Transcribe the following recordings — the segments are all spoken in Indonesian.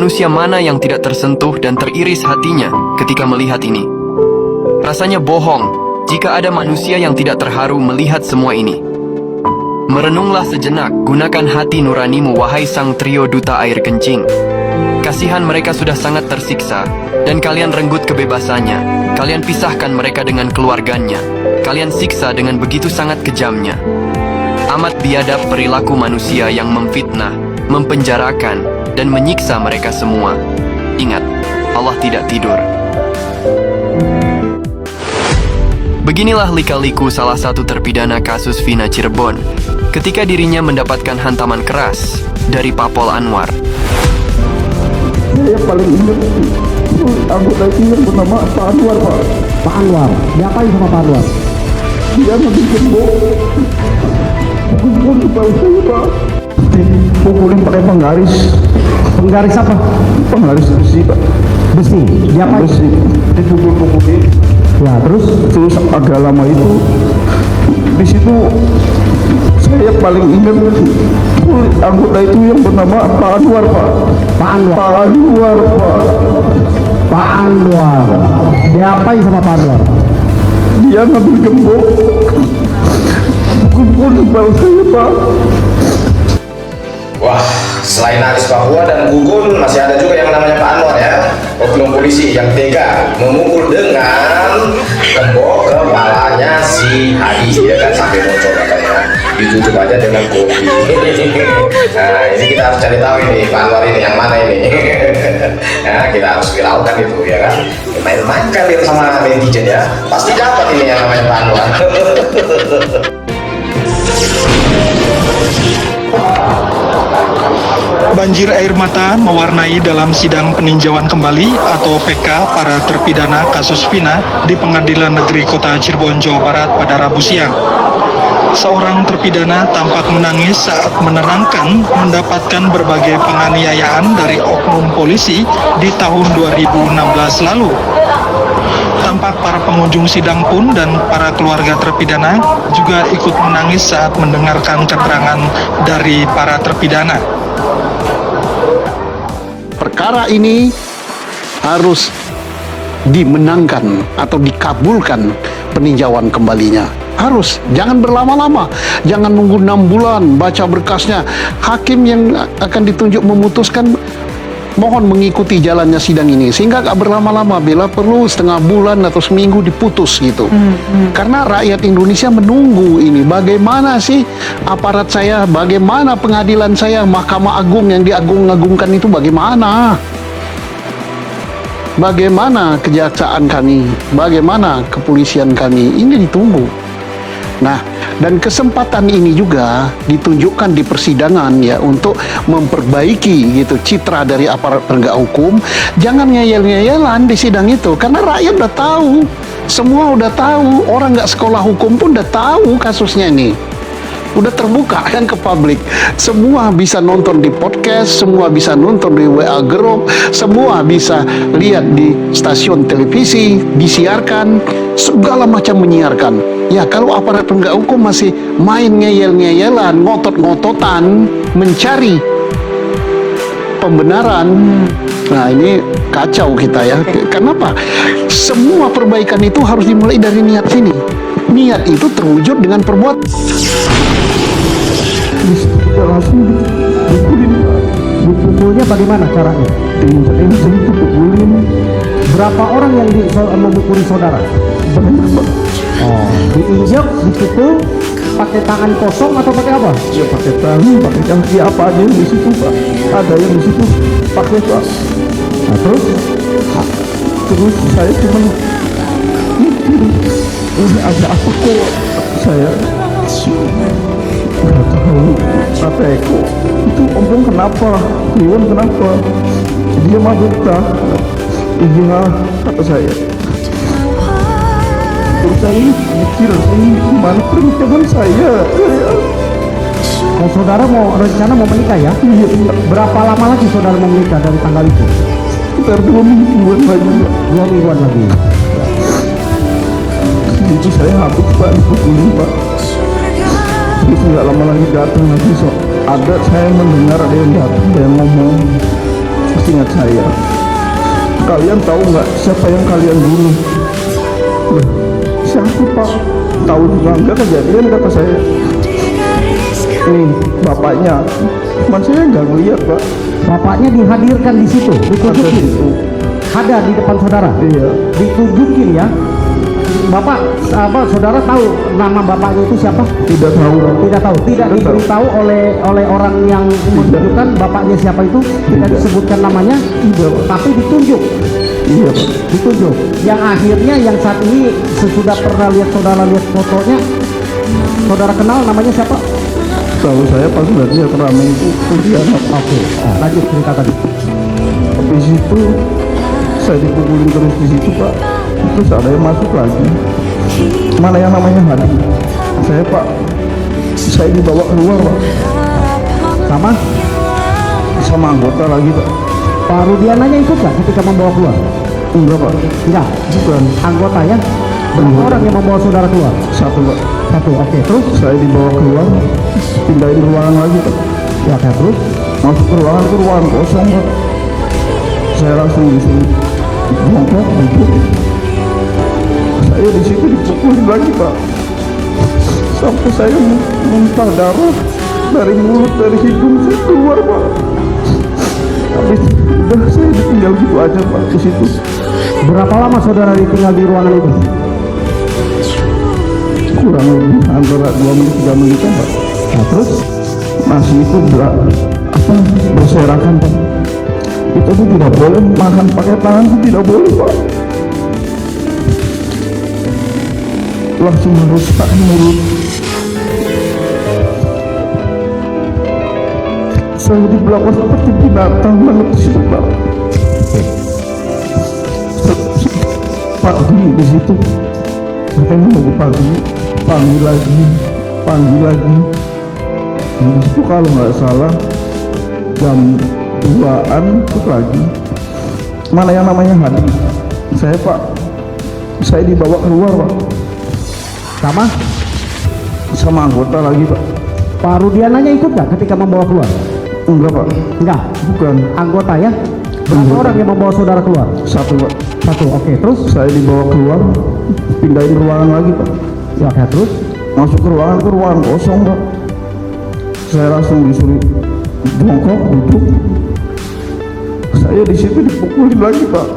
Manusia mana yang tidak tersentuh dan teriris hatinya ketika melihat ini? Rasanya bohong jika ada manusia yang tidak terharu melihat semua ini. Merenunglah sejenak, gunakan hati nuranimu, wahai sang trio duta air kencing. Kasihan mereka sudah sangat tersiksa, dan kalian renggut kebebasannya. Kalian pisahkan mereka dengan keluarganya. Kalian siksa dengan begitu sangat kejamnya. Amat biadab perilaku manusia yang memfitnah, mempenjarakan, dan menyiksa mereka semua. Ingat, Allah tidak tidur. Beginilah lika-liku salah satu terpidana kasus Vina Cirebon ketika dirinya mendapatkan hantaman keras dari Papol Anwar. Saya paling ingat anggota itu yang bernama Pak Anwar, Pak. Pak Anwar, diapain sama Pak Anwar? Dia ngambil gembok, pukul kepala saya, Pak. Dipukulin pakai penggaris. Penggaris apa? Penggaris besi, Pak. Besi, diapain? Besi, dipukul-pukulin. Ya, terus Agak lama itu. Di situ saya paling ingat anggota itu yang bernama Pak Anwar, Pak. Pak Anwar. Pak Anwar, Pak. Pak Anwar, diapain sama Pak Anwar? Dia ngambil gembok, pukul kepala saya, Pak. Wah, selain Aris Papua dan Gugun, masih ada juga yang namanya Pak Anwar ya, oknum polisi yang tega memukul dengan gembok kepalanya si Hadi, ya kan, sampai bocor katanya, ditutup aja dengan kopi. Nah, ini kita harus cari tahu ini Pak Anwar ini yang mana ini. Nah, kita harus viralkan itu, ya kan. Main-main kalian sama netizen ya, pasti dapat ini yang namanya Pak Anwar. Banjir air mata mewarnai dalam sidang peninjauan kembali atau PK para terpidana kasus Vina di Pengadilan Negeri Kota Cirebon, Jawa Barat pada Rabu siang. Seorang terpidana tampak menangis saat menerangkan mendapatkan berbagai penganiayaan dari oknum polisi di tahun 2016 lalu. Tampak para pengunjung sidang pun dan para keluarga terpidana juga ikut menangis saat mendengarkan keterangan dari para terpidana. Perkara ini harus dimenangkan atau dikabulkan peninjauan kembalinya. Harus, jangan berlama-lama, jangan nunggu 6 bulan baca berkasnya. Hakim yang akan ditunjuk memutuskan mohon mengikuti jalannya sidang ini sehingga gak berlama-lama, bila perlu setengah bulan atau seminggu diputus gitu. Karena rakyat Indonesia menunggu ini, bagaimana sih aparat saya, bagaimana pengadilan saya, Mahkamah Agung yang diagung-agungkan itu bagaimana, bagaimana kejaksaan kami, bagaimana kepolisian kami, ini ditunggu. Nah, dan kesempatan ini juga ditunjukkan di persidangan ya untuk memperbaiki gitu citra dari aparat penegak hukum. Jangan ngeyel-ngeyelan di sidang itu karena rakyat udah tahu, semua udah tahu, orang nggak sekolah hukum pun udah tahu kasusnya ini. Udah terbuka kan ke publik. Semua bisa nonton di podcast, semua bisa nonton di WA Group, semua bisa lihat di stasiun televisi, disiarkan, segala macam menyiarkan. Ya kalau aparat penegak hukum masih main ngeyel-ngeyelan, ngotot-ngototan, mencari pembenaran, nah ini kacau kita ya. Kenapa? Semua perbaikan itu harus dimulai dari niat sini. Niat itu terwujud dengan perbuatan. Langsung dipukulin, Pak. Dipukulnya bagaimana caranya? Ini dipukulin. Berapa orang yang memukuli saudara? Banyak, Pak. Oh, diinjak, dipukul, pakai tangan kosong atau pakai apa? Ya pakai tangan, pakai kaki, apa aja yang di situ, Pak. Ada yang di situ pakai, Pak. Nah, terus saya cuma ini ada apa kok saya nggak tahu, kata Eko itu ompong kenapa, Iwan kenapa, dia mabuk tak, iya kata saya. Terus saya mikir ini gimana pernikahan saya. oh, saudara mau rencana mau menikah ya? Iya, Berapa lama lagi saudara mau menikah dari tanggal itu? sekitar 2 mingguan lagi, Pak. 2 mingguan lagi. Itu saya habis, Pak, dipukulin, Pak. Terus nggak lama lagi datang lagi, ada saya mendengar ada yang datang, ada yang ngomong, Ingat saya, kalian tahu nggak siapa yang kalian bunuh? Loh, siapa Pak? Tahu juga nggak kejadian, kata saya. Nih bapaknya, cuman saya nggak ngeliat Pak. Bapaknya dihadirkan di situ, Ada ditunjukin. di situ. Ada di depan saudara. Iya. Ditunjukin ya. Bapak, saudara tahu nama bapaknya itu siapa? Tidak tahu Pak. Tidak tahu, tidak Tidak tahu. diberitahu oleh orang yang menunjukkan bapaknya siapa itu, tidak Tidak. disebutkan namanya, Tidak Pak. tapi ditunjuk, Iya Pak. ditunjuk. Yang akhirnya yang saat ini sesudah pernah lihat saudara lihat fotonya, saudara kenal namanya siapa? Tahu saya pas lihat dia rame itu pengkhianat. Oke, lanjut cerita tadi. Habis itu saya dipukulin terus di situ Pak. Terus ada yang masuk lagi. Mana yang namanya Hadi? Saya Pak, saya dibawa keluar Pak. Sama Sama anggota lagi Pak. Pak Rudiananya ikut nggak ketika membawa keluar? Enggak Pak. Enggak, Bukan. anggota ya. Berapa Anggota. orang yang membawa saudara keluar? Satu Pak. Satu, oke. Terus? Saya dibawa keluar, pindahin ruangan lagi Pak. Ya, oke. Terus? Masuk ke ruangan kosong Pak. Saya langsung disuruh jongkok duduk. Saya di situ dipukulin lagi Pak. Sampai saya muntah darah dari mulut, dari hidung saya keluar Pak. Habis udah saya ditinggal gitu aja Pak di situ. Berapa lama saudara ditinggal di ruangan itu? Kurang lebih antara 2 menit 3 menit Pak. Nah, terus? Nasi itu berserakan Pak. Itu tuh tidak boleh makan pakai tangan, itu tidak boleh Pak. Langsung merusak mulut. Saya diperlakukan seperti binatang banget di situ Pak. Pagi di situ, katanya nunggu pagi, panggil lagi. Di situ kalau nggak salah jam 2-an itu lagi. Mana yang namanya Hadi? Saya Pak, saya dibawa keluar Pak. Sama anggota lagi Pak. Pak Rudiananya ikut nggak ketika membawa keluar? Enggak Pak. Enggak, Bukan. anggota ya. Berapa Anggota. orang yang membawa saudara keluar? Satu Pak. Satu, oke. Terus? Saya dibawa keluar, pindahin ruangan lagi Pak. Ya, oke. Terus? Masuk ke ruangan kosong Pak. Saya langsung disuruh jongkok duduk. Saya di situ dipukulin lagi Pak.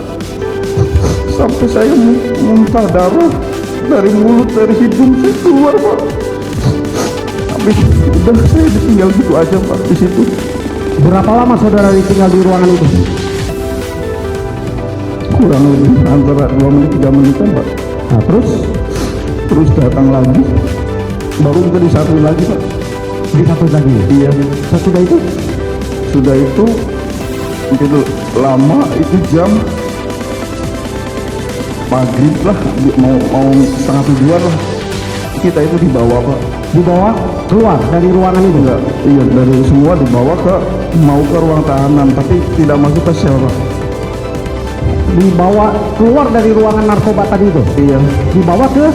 Sampai saya muntah darah dari mulut, dari hidung saya keluar Pak. Habis udah saya ditinggal gitu aja Pak di situ. Berapa lama saudara ditinggal di ruangan itu? Kurang lebih antara 2 menit 3 menit Pak. Nah, Terus datang lagi, baru kita disatuin lagi Pak. di satu lagi. Iya. Sesudah itu? Sudah itu begitu lama, itu jam maghrib lah, mau 1:30 lah. Kita itu dibawa Pak. Dibawa keluar dari ruangan itu? Enggak, iya, dari semua dibawa mau ke ruang tahanan, tapi tidak masuk ke sel Pak. Dibawa keluar dari ruangan narkoba tadi itu? Iya, Dibawa ke?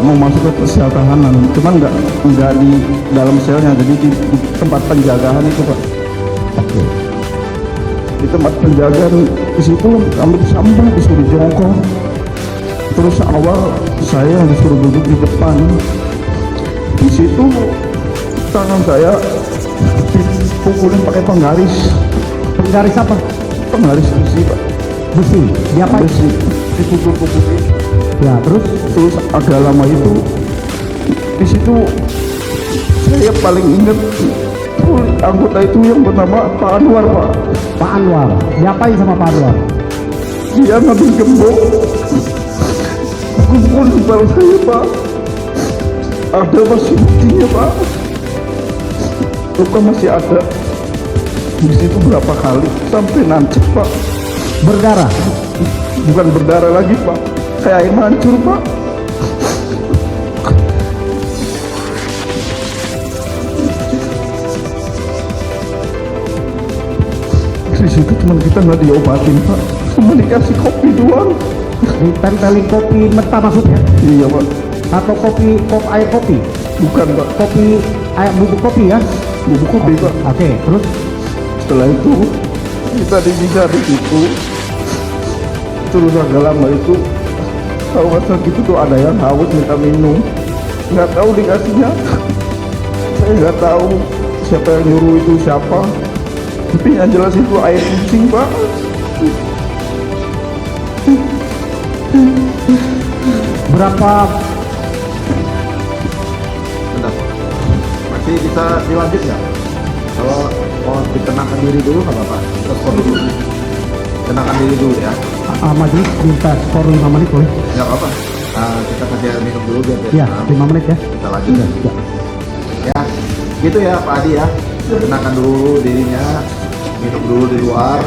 mau masuk ke sel tahanan, cuman enggak di dalam selnya, jadi di tempat penjagaan itu Pak. Oke. Di tempat penjagaan di situ kami sampai disuruh jongkok. Terus awal saya yang disuruh duduk di depan. Di situ tangan saya dipukulin pakai penggaris. Penggaris apa? Penggaris besi Pak. Besi. Diapain? Besi dipukul-pukulin. Ya, terus? Terus agak lama itu di situ saya paling ingat anggota itu yang bernama Pak Anwar Pak. Pak Anwar. Diapain sama Pak Anwar? Dia ngambil gembok, pukul kepala saya Pak. Ada masih buktinya Pak. Luka masih ada. Di situ berapa kali sampai nancep Pak. Berdarah? Bukan berdarah lagi Pak, kayak air mancur Pak. Di situ cuma kita nggak diobatin Pak, cuma dikasih kopi doang. Ditempelin kopi mentah maksudnya? Iya Pak. Atau air kopi? Bukan Pak, Kopi, air bubuk kopi ya? bubuk kopi Pak. Oke, terus? Setelah itu kita disiksa di situ. Terus agak lama itu kalau masa gitu tuh ada yang haus minta minum, nggak tahu dikasihnya. Saya nggak tahu siapa yang nyuruh itu siapa, tapi yang jelas itu air kucing Pak. Berapa Bentar. Masih bisa dilanjut nggak? Kalau mau ditenangkan diri dulu nggak apa-apa. Kita skor dulu. Tenangkan diri dulu ya. majelis minta skor 5 menit boleh? Nggak apa-apa. Kita kasih air minum dulu biar dia Ya, tenang. 5 menit ya. Kita lanjut ya. Ya. Ya, gitu ya Pak Adi ya. Tenangkan dulu dirinya. Minum dulu di luar.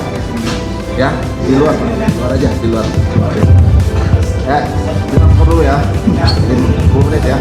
Ya, di luar. Di luar aja, di luar. Ya, kita skor dulu ya. 10 menit ya.